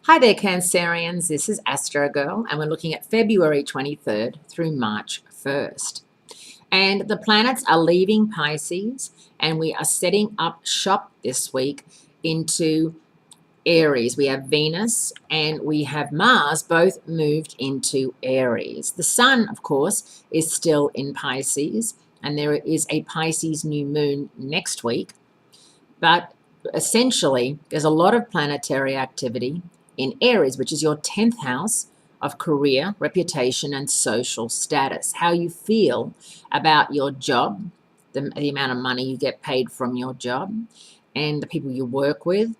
Hi there, Cancerians. This is Astrogirl, and we're looking at February 23rd through March 1st. And the planets are leaving Pisces, and we are setting up shop this week into Aries. We have Venus and we have Mars both moved into Aries. The Sun, of course, is still in Pisces, and there is a Pisces new moon next week. But essentially, there's a lot of planetary activity in Aries, which is your 10th house of career, reputation, and social status. How you feel about your job, the amount of money you get paid from your job, and the people you work with.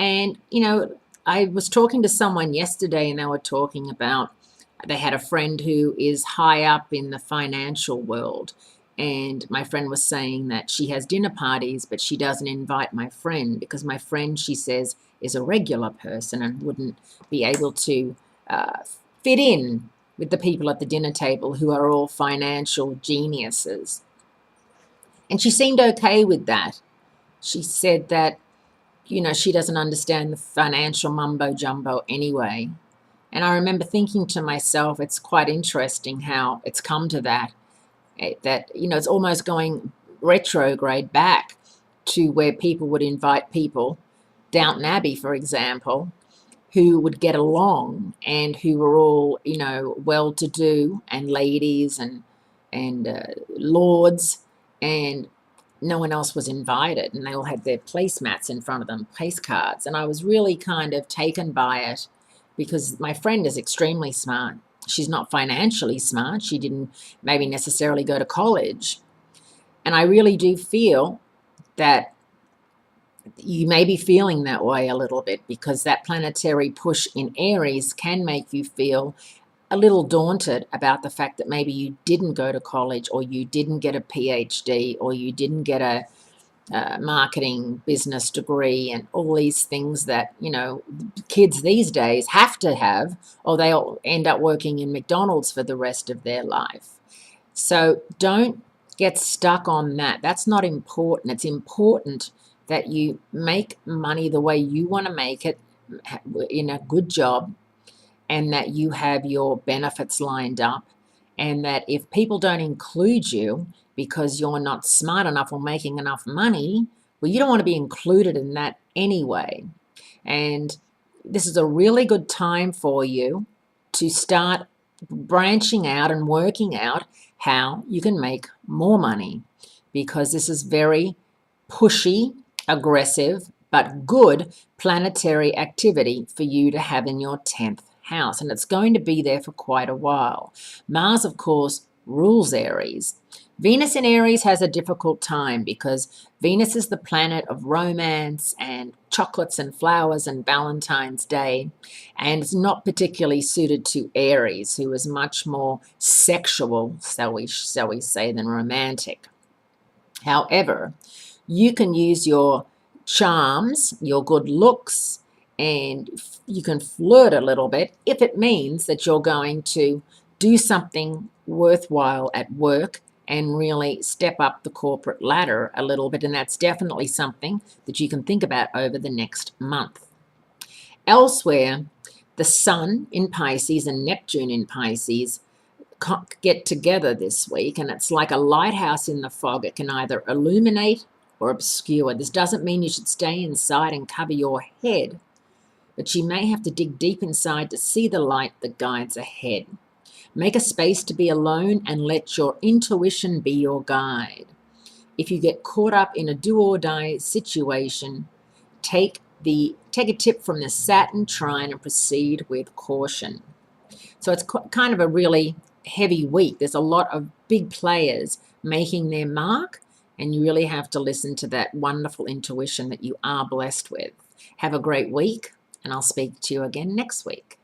And, I was talking to someone yesterday and they were talking about they had a friend who is high up in the financial world. And my friend was saying that she has dinner parties, but she doesn't invite my friend because my friend, she says, is a regular person and wouldn't be able to fit in with the people at the dinner table who are all financial geniuses. And she seemed okay with that. She said that, she doesn't understand the financial mumbo jumbo anyway. And I remember thinking to myself, it's quite interesting how it's come to that. It's almost going retrograde back to where people would invite people, Downton Abbey, for example, who would get along and who were all, well-to-do and ladies and lords, and no one else was invited, and they all had their placemats in front of them, place cards. And I was really kind of taken by it because my friend is extremely smart. She's not financially smart. She didn't maybe necessarily go to college. And I really do feel that you may be feeling that way a little bit because that planetary push in Aries can make you feel a little daunted about the fact that maybe you didn't go to college or you didn't get a PhD or you didn't get a marketing business degree and all these things that, kids these days have to have, or they'll end up working in McDonald's for the rest of their life. So don't get stuck on that. That's not important. It's important that you make money the way you want to make it in a good job, and that you have your benefits lined up, and that if people don't include you because you're not smart enough or making enough money, well, you don't want to be included in that anyway. And this is a really good time for you to start branching out and working out how you can make more money, because this is very pushy, aggressive, but good planetary activity for you to have in your 10th house, and it's going to be there for quite a while. Mars, of course, rules Aries. Venus in Aries has a difficult time because Venus is the planet of romance and chocolates and flowers and Valentine's Day, and it's not particularly suited to Aries, who is much more sexual, shall we say, than romantic. However, you can use your charms, your good looks, and you can flirt a little bit if it means that you're going to do something worthwhile at work and really step up the corporate ladder a little bit. And that's definitely something that you can think about over the next month. Elsewhere, the Sun in Pisces and Neptune in Pisces get together this week, and it's like a lighthouse in the fog. It can either illuminate or obscure. This doesn't mean you should stay inside and cover your head, but you may have to dig deep inside to see the light that guides ahead. Make a space to be alone and let your intuition be your guide. If you get caught up in a do-or-die situation, take a tip from the Saturn trine and proceed with caution. So it's kind of a really heavy week. There's a lot of big players making their mark, and you really have to listen to that wonderful intuition that you are blessed with. Have a great week, and I'll speak to you again next week.